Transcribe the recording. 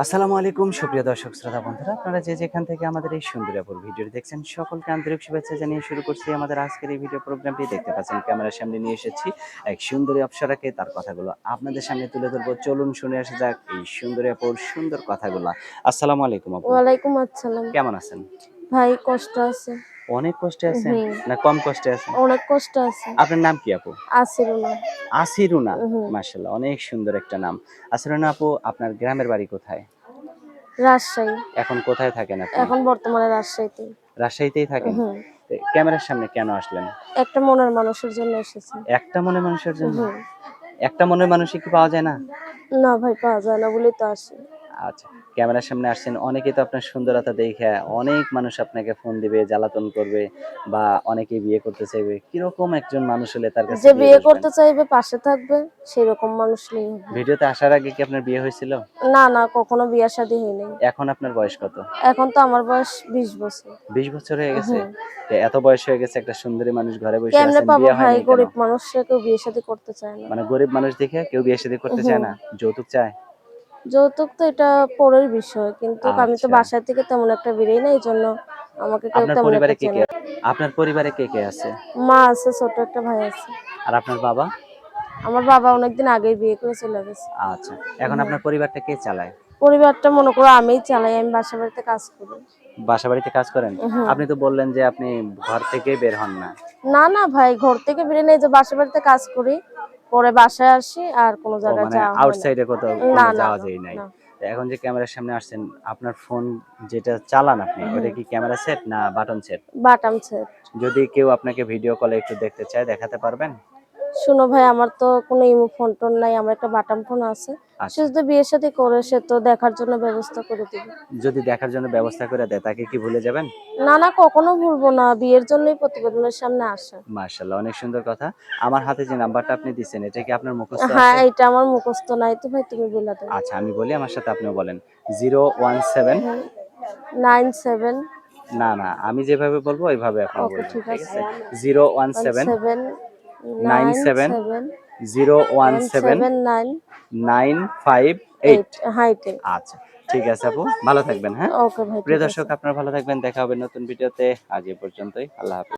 আসসালামু আলাইকুম সুপ্রিয় দর্শক শ্রোতা বন্ধুরা, আপনারা যে যেখান থেকে আমাদের এই সুন্দরপুর ভিডিওটি দেখছেন সকলকে আন্তরিক শুভেচ্ছা জানিয়ে শুরু করছি আমাদের আজকের এই ভিডিও প্রোগ্রামটি। দেখতে পাচ্ছেন ক্যামেরার সামনে নিয়ে এসেছি এক সুন্দরী অপ্সরাকে, তার কথাগুলো আপনাদের সামনে তুলে ধরবো। চলুন শুনে আসা যাক এই সুন্দরী আপুর সুন্দর কথাগুলো। আসসালামু আলাইকুম আপু, ওয়ালাইকুম আসসালাম। কেমন আছেন? ভাই কষ্ট আছে। অনেক কষ্টে আছেন হুম, না কম কষ্টে আছেন? অনেক কষ্ট আছে। আপনার নাম কি আপু? আসিরুনা। আসিরুনা, হুম, মাশাআল্লাহ অনেক সুন্দর একটা নাম। আসিরুনা আপু, আপনার গ্রামের বাড়ি কোথায়? রাজশাহী। এখন কোথায় থাকেন আপনি? এখন বর্তমানে রাজশাহীতে। রাজশাহীতেই থাকেন? হুম, ক্যামেরার সামনে কেন আসলেন? একটা মনের মানুষের জন্য এসেছি। একটা মনের মানুষের জন্য? হুম, একটা মনের মানুষই কি পাওয়া যায় না? না ভাই পাওয়া যায় না বলেই তো আসি। আচ্ছা, ক্যামেরার সামনে আসছেন, অনেকেই তো আপনার সুন্দরতা দেখে অনেক মানুষ আপনাকে ফোন দিবে, জ্বালাতন করবে বা অনেকেই বিয়ে করতে চাইবে। কিরকম একজন মানুষ হলে তার কাছে যে বিয়ে বিয়ে বসবেন? করতে চাইবে পাশে থাকবে সেরকম মানুষ নিয়ে হবে। ভিডিওতে আসার আগে কি আপনার বিয়ে হয়েছিল? না না কখনো বিয়ে শাদী হয়নি। এখন আপনার বয়স কত? এখন তো আমার বয়স 20 বছর। 20 বছর হয়ে গেছে? হুম, এত বয়স হয়ে গেছে, একটা সুন্দরী মানুষ ঘরে বসে কেমনে আছেন, পাবো বিয়ে হয় ভাই? নাই কেন? গরিব মানুষরা কেউ বিয়ে শাদী করতে চায় না। মানে গরিব মানুষ দেখে কেউ বিয়ে শাদী করতে চায় হুম, না? যৌতুক চায়? যৌতুক তো এটা পরের বিষয়, কিন্তু আমি তো আচ্ছা। বাসা থেকে তেমন একটা বেরোই না, এই জন্য আমাকে কেউ আপনার তেমন পরিবারে একটা কে কে চেনে না। আপনার পরিবারে কে কে আছে? মা আছে, ছোট একটা ভাই আছে। আর আপনার বাবা? আমার বাবা অনেকদিন আগেই বিয়ে করে চলে গেছে। আচ্ছা। এখন হুম, আপনার পরিবারটা কে চালায়? পরিবারটা মনে করো আমিই চালাই, আমি বাসা বাড়িতে কাজ করি। বাসাবাড়িতে কাজ করেন? হুম, আপনি তো বললেন যে আপনি ঘর থেকে বের হন না। না না ভাই, ঘর থেকে বেরিয়ে নেই, যে বাসা বাড়িতে কাজ করি, পরে বাসায় আসি, আর কোনো ও জায়গায় মানে যাওয়া হয় না। আউটসাইডে কোথাও না কোনো না যাওয়া না যায় নাই। না। তো এখন যে ক্যামেরার সামনে আসছেন, আপনার ফোন যেটা চালান আপনি, ওটা হুম, কি ক্যামেরা সেট না বাটন সেট? বাটাম সেট। যদি কেউ আপনাকে ভিডিও কলে একটু দেখতে চায়, দেখাতে পারবেন? শোনো ভাই, আমার তো কোনো ইমো ফোন টোন নাই, আমার একটা বাটাম ফোন আছে। সে আচ্ছা। যদি বিয়ে শাদী করে সে তো দেখার জন্য ব্যবস্থা করে দিবে। যদি দেখার জন্য ব্যবস্থা করে দেয়, তাকে কি ভুলে যাবেন? না না কখনো ভুলবো না, বিয়ের জন্যই প্রতিবেদনের সামনে আসা। মাশাআল্লাহ, অনেক সুন্দর কথা। আমার হাতে যে নাম্বারটা আপনি দিছেন, এটা কি আপনার মুখস্থ হ্যাঁ, আছে? এটা আমার মুখস্থ নাই তো ভাই, তুমি বলে দাও। আচ্ছা, আমি বলি, আমার সাথে আপনিও বলেন। 017। হুম, 97। না, না, আমি যেভাবে বলবো ওইভাবে আপনিও ওকে বলবেন। ঠিক ঠিক আছে। আছে? 017 17 97 97 017 179 958। 8 হ্যাঁ এটাই। আচ্ছা, ঠিক আছে আপু, ভালো থাকবেন, হ্যাঁ? ওকে ভাই প্রিয় ঠিক দর্শক, আছে। আপনারা ভালো থাকবেন। দেখা হবে নতুন ভিডিওতে। আজ এ পর্যন্তই। আল্লাহ হাফেজ।